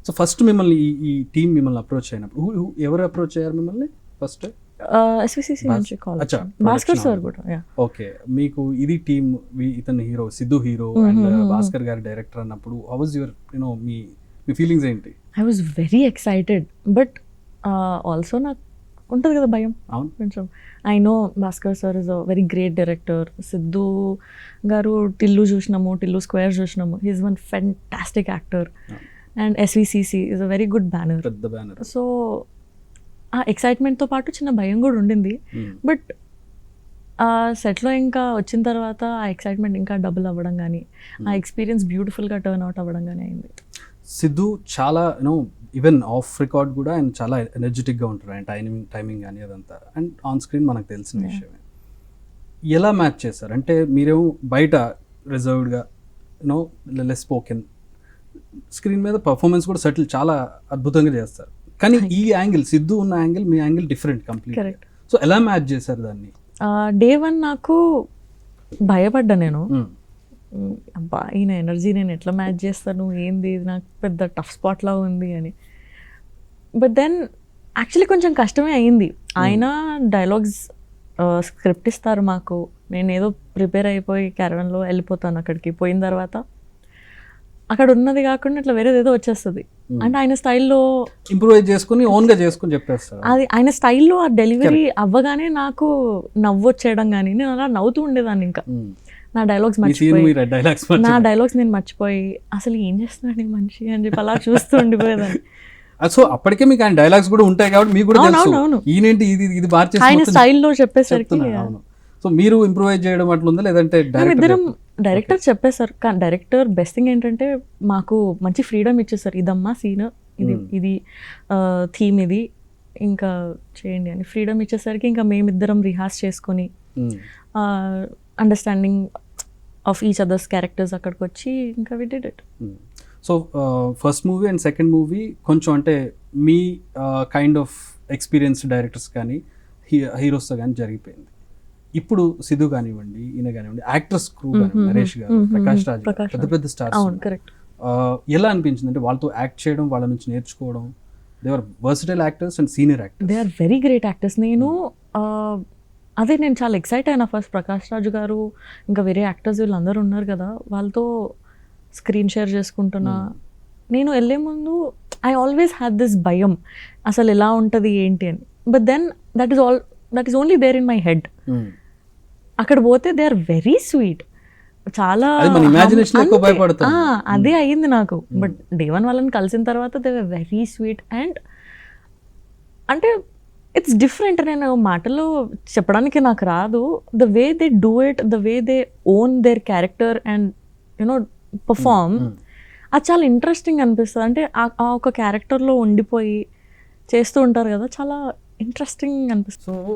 So first మిమ్మల్ని ఈ team మిమ్మల్ని అప్రోచ్ అయినప్పుడు ఎవరు అప్రోచ్ అయ్యారు మిమ్మల్ని ఫస్ట్? ఎస్విసిసి నుంచి కాల్ అచ్చా, భాస్కర్ production సార్ కూడా. ఓకే, మీకు ఇది టీమ్, ఇతను hero, Siddhu hero and Bhaskar గారి డైరెక్టర్ అన్నప్పుడు హౌ వాజ్ యువర్ మీ ఫీలింగ్స్ ఏంటి? I was very excited, but also నాకు ఉంటుంది కదా భయం అవును. కొంచెం. I know Bhaskar sir is a very great director. Siddhu గారు టిల్లు చూసినాము, టిల్లు స్క్వేర్ చూసినాము. He is one fantastic actor. And SVCC is a very good banner, పెద్ద బ్యానర్. సో ఆ ఎక్సైట్మెంట్తో పాటు చిన్న భయం కూడా ఉండింది. బట్ ఆ సెట్లో ఇంకా వచ్చిన తర్వాత ఆ ఎక్సైట్మెంట్ ఇంకా డబుల్ అవ్వడం కానీ, ఆ ఎక్స్పీరియన్స్ బ్యూటిఫుల్గా టర్న్ అవుట్ అవ్వడం కానీ అయింది. సిద్ధు చాలా ఈవెన్ ఆఫ్ రికార్డ్ కూడా ఆయన చాలా ఎనర్జెటిక్గా ఉంటారు. ఆయన టైమింగ్ కానీ అదంతా, అండ్ ఆన్ స్క్రీన్ మనకు తెలిసిన విషయమే. ఎలా మ్యాచ్ చేస్తారు అంటే మీరేమో బయట రిజర్వ్డ్గా లెస్ స్పోకెన్, స్క్రీన్ మీద పర్ఫార్మెన్స్ కూడా సెటిల్ చాలా అద్భుతంగా చేస్తారు. కానీ ఈ యాంగిల్, సిద్ధు ఉన్న యాంగిల్, మీ angle different complete. Correct. So ఎలా మ్యాచ్ చేశారు దాన్ని? డే 1 నాకు భయపడ్డా నేను. అబ్బా ఈయన ఎనర్జీ నేను ఎట్లా మ్యాచ్ చేస్తాను, ఏంది ఇది నాకు పెద్ద టఫ్ స్పాట్లా ఉంది అని. బట్ దెన్ యాక్చువల్లీ కొంచెం కష్టమే అయింది. ఆయన డైలాగ్స్ స్క్రిప్ట్ ఇస్తారు మాకు, నేను ఏదో ప్రిపేర్ అయిపోయి క్యారవన్లో వెళ్ళిపోతాను. అక్కడికి పోయిన తర్వాత అక్కడ ఉన్నది కాకుండా ఇట్లా వేరేది ఏదో వచ్చేస్తుంది. అంటే ఆయన స్టైల్లో ఇంప్రూవైజ్ చేసుకుని ఓన్గా చేసుకుని చెప్పేస్తారు. అది ఆయన స్టైల్లో ఆ డెలివరీ అవ్వగానే నాకు నవ్వు వచ్చేయడం కానీ, నేను అలా నవ్వుతూ ఉండేదాన్ని. ఇంకా నా డైలాగ్స్ నేను మర్చిపోయి అసలు ఏం చేస్తున్నాడు ఈ మనిషి అని చెప్పి అలా చూస్తూ ఉండిపోయేదాన్ని. సో అప్పటికే మీకు ఆయన డైలాగ్స్ కూడా ఉంటాయి కాబట్టి మీకు కూడా తెలుసు ఈయనేంటి ఇది మార్చేసి ఆయన స్టైల్లో చెప్పేసరికి. సో మీరు ఇంప్రూవైజ్ చేయడం అట్లుందా లేదంటే ఇద్దరం డైరెక్టర్ చెప్పేశారు. కానీ డైరెక్టర్ బెస్ట్ థింగ్ ఏంటంటే మాకు మంచి ఫ్రీడమ్ ఇచ్చేసారు. ఇదమ్మా సీన్, ఇది థీమ్, ఇది ఇంకా చేయండి అని ఫ్రీడమ్ ఇచ్చేసరికి ఇంకా మేమిద్దరం రిహార్స్ చేసుకొని understanding of each others characters అక్కడికి వచ్చి ఇంకా we did it. So first movie and second movie కొంచెం అంటే మీ కైండ్ ఆఫ్ ఎక్స్పీరియన్స్ డైరెక్టర్స్ కానీ హీరోస్తో కానీ జరిగిపోయింది. ఇప్పుడు సిద్ధు కానివ్వండి, ఈయన కానివ్వండి, యాక్టర్స్ క్రూ కానివ్వండి, నరేష్ గారు, ప్రకాష్ రాజ్, పెద్ద పెద్ద స్టార్స్, ఎలా అనిపించింది అంటే వాళ్ళతో యాక్ట్ చేయడం, వాళ్ళ నుంచి నేర్చుకోవడం? They are versatile actors and senior actors. They are very great actors. నేను నేను చాలా ఎక్సైట్ అయినా ఫస్ట్. ప్రకాష్ రాజు గారు ఇంకా వేరే యాక్టర్స్ వీళ్ళందరూ ఉన్నారు కదా, వాళ్ళతో స్క్రీన్ షేర్ చేసుకుంటున్నా. నేను వెళ్ళే ముందు ఐ ఆల్వేస్ హ్యాడ్ దిస్ భయం, అసలు ఎలా ఉంటుంది ఏంటి అని. But then that is only there in my head. అక్కడ పోతే దే ఆర్ వెరీ స్వీట్, చాలా అదే అయ్యింది నాకు. బట్ డే 1 వాళ్ళని కలిసిన తర్వాత they were very sweet. And అంటే ఇట్స్ డిఫరెంట్. నేను మాటల్లో చెప్పడానికి నాకు రాదు. The way they do it, the way they own their character and perform, అది చాలా ఇంట్రెస్టింగ్ అనిపిస్తుంది. అంటే ఆ ఒక క్యారెక్టర్లో ఉండిపోయి చేస్తూ ఉంటారు కదా, చాలా ఇంట్రెస్టింగ్ అనిపిస్తుంది.